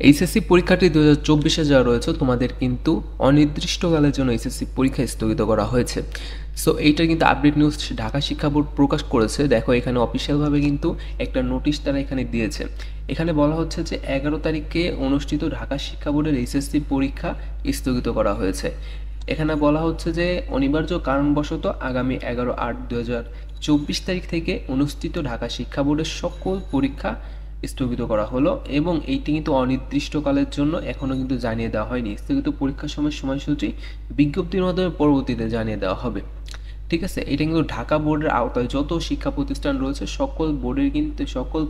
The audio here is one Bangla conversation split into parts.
এইচএসসি পরীক্ষাটি 2024-এ যা রয়েছে তোমাদের কিন্তু অনির্দিষ্টকালের জন্য এইচএসসি পরীক্ষা স্থগিত করা হয়েছে। সো এইটা কিন্তু আপডেট নিউজ ঢাকা শিক্ষা বোর্ড প্রকাশ করেছে। দেখো এখানে অফিসিয়ালভাবে কিন্তু একটা নোটিশ তারা এখানে দিয়েছে। এখানে বলা হচ্ছে যে 11 তারিখে অনুষ্ঠিত ঢাকা শিক্ষা বোর্ডের এইচএসসি পরীক্ষা স্থগিত করা হয়েছে। এখানে বলা হচ্ছে যে অনিবার্য কারণবশত আগামী 11/8/2024 তারিখ থেকে অনুষ্ঠিত ঢাকা শিক্ষা বোর্ডের সকল পরীক্ষা স্থগিত করা হলো এবং এইটি কিন্তু অনির্দিষ্টকালের জন্য এখনও কিন্তু জানিয়ে দেওয়া হয়নি। স্থগিত পরীক্ষার সময়সূচি বিজ্ঞপ্তির মাধ্যমে পরবর্তীতে জানিয়ে দেওয়া হবে। ঠিক আছে, এটা কিন্তু ঢাকা বোর্ডের আওতায় যত শিক্ষা প্রতিষ্ঠান রয়েছে সকল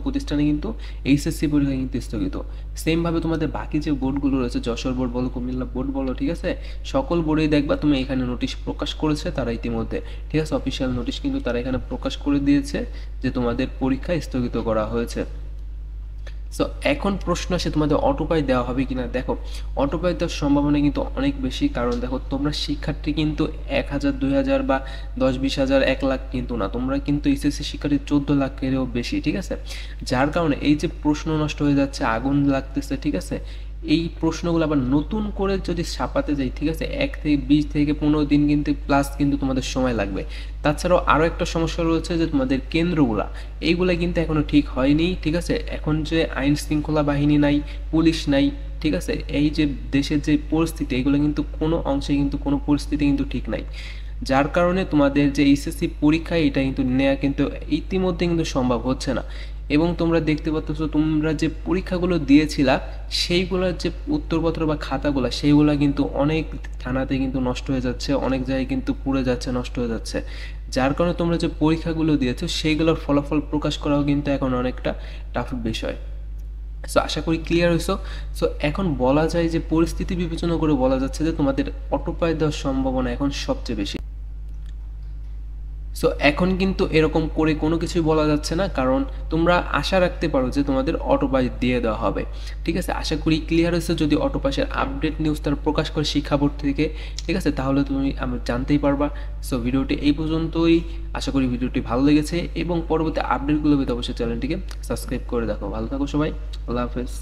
প্রতিষ্ঠানে কিন্তু এইচএসসি পরীক্ষা কিন্তু স্থগিত। সেমভাবে তোমাদের বাকি যে বোর্ডগুলো রয়েছে, যশোর বোর্ড বলো, কুমিল্লা বোর্ড বলো, ঠিক আছে, সকল বোর্ডেই দেখবা তুমি এখানে নোটিশ প্রকাশ করেছে তারা ইতিমধ্যে। ঠিক আছে, অফিসিয়াল নোটিশ কিন্তু তারা এখানে প্রকাশ করে দিয়েছে যে তোমাদের পরীক্ষা স্থগিত করা হয়েছে। সো এখন প্রশ্ন আসে তোমাদের অটোপাই দেওয়া হবে কিনা। দেখো অটোপাই দেওয়ার সম্ভাবনা কিন্তু অনেক বেশি, কারণ দেখো তোমরা শিক্ষার্থী কিন্তু 1000, 2000 বা 10-20 হাজার 1 লাখ কিন্তু না, তোমরা কিন্তু এইচএসসি শিক্ষার্থী 14 লাখেরও বেশি। ঠিক আছে, যার কারণে এই যে প্রশ্ন নষ্ট হয়ে যাচ্ছে, আগুন লাগতেছে, ঠিক আছে, এই প্রশ্নগুলো আবার নতুন করে যদি ছাপাতে যাই, ঠিক আছে, 1 থেকে 20 থেকে 15 দিন কিন্তু প্লাস কিন্তু তোমাদের সময় লাগবে। তাছাড়াও আরও একটা সমস্যা রয়েছে যে তোমাদের কেন্দ্রগুলা এইগুলা কিন্তু এখনও ঠিক হয়নি। ঠিক আছে, এখন যে আইন শৃঙ্খলা বাহিনী নাই, পুলিশ নাই, ঠিক আছে, এই যে দেশের যে পরিস্থিতি, এগুলো কিন্তু কোনো অংশে কিন্তু কোনো পরিস্থিতি কিন্তু ঠিক নাই, যার কারণে তোমাদের যে এইচএসসি পরীক্ষা এটা কিন্তু নেওয়া কিন্তু ইতিমধ্যে কিন্তু সম্ভব হচ্ছে না। এবং তোমরা দেখতে পাচ্ছ তোমরা যে পরীক্ষাগুলো দিয়েছিলা সেইগুলোর যে উত্তরপত্র বা খাতাগুলো সেইগুলো কিন্তু অনেক থানাতে কিন্তু নষ্ট হয়ে যাচ্ছে, অনেক জায়গায় কিন্তু পুড়ে যাচ্ছে, নষ্ট হয়ে যাচ্ছে, যার কারণে তোমরা যে পরীক্ষাগুলো দিয়েছো সেইগুলোর ফলাফল প্রকাশ করাও কিন্তু এখন অনেকটা টাফ বিষয়। সো আশা করি ক্লিয়ার হয়েছো। সো এখন বলা যায় যে পরিস্থিতি বিবেচনা করে বলা যাচ্ছে যে তোমাদের অটোপাই দেওয়ার সম্ভাবনা এখন সবচেয়ে বেশি। সো এখন কিন্তু এরকম করে কোনো কিছুই বলা যাচ্ছে না, কারণ তোমরা আশা রাখতে পারো যে তোমাদের অটোপাস দিয়ে দেওয়া হবে। ঠিক আছে, আশা করি ক্লিয়ার হয়েছে। যদি অটোপাসের আপডেট নিউজ তারা প্রকাশ করে শিক্ষা বোর্ড থেকে, ঠিক আছে, তাহলে তুমি আমি জানতেই পারবা। সো ভিডিওটি এই পর্যন্তই। আশা করি ভিডিওটি ভালো লেগেছে এবং পরবর্তী আপডেটগুলো পেতে অবশ্যই চ্যানেলটিকে সাবস্ক্রাইব করে দেখো। ভালো থাকো সবাই, আল্লাহ হাফেজ।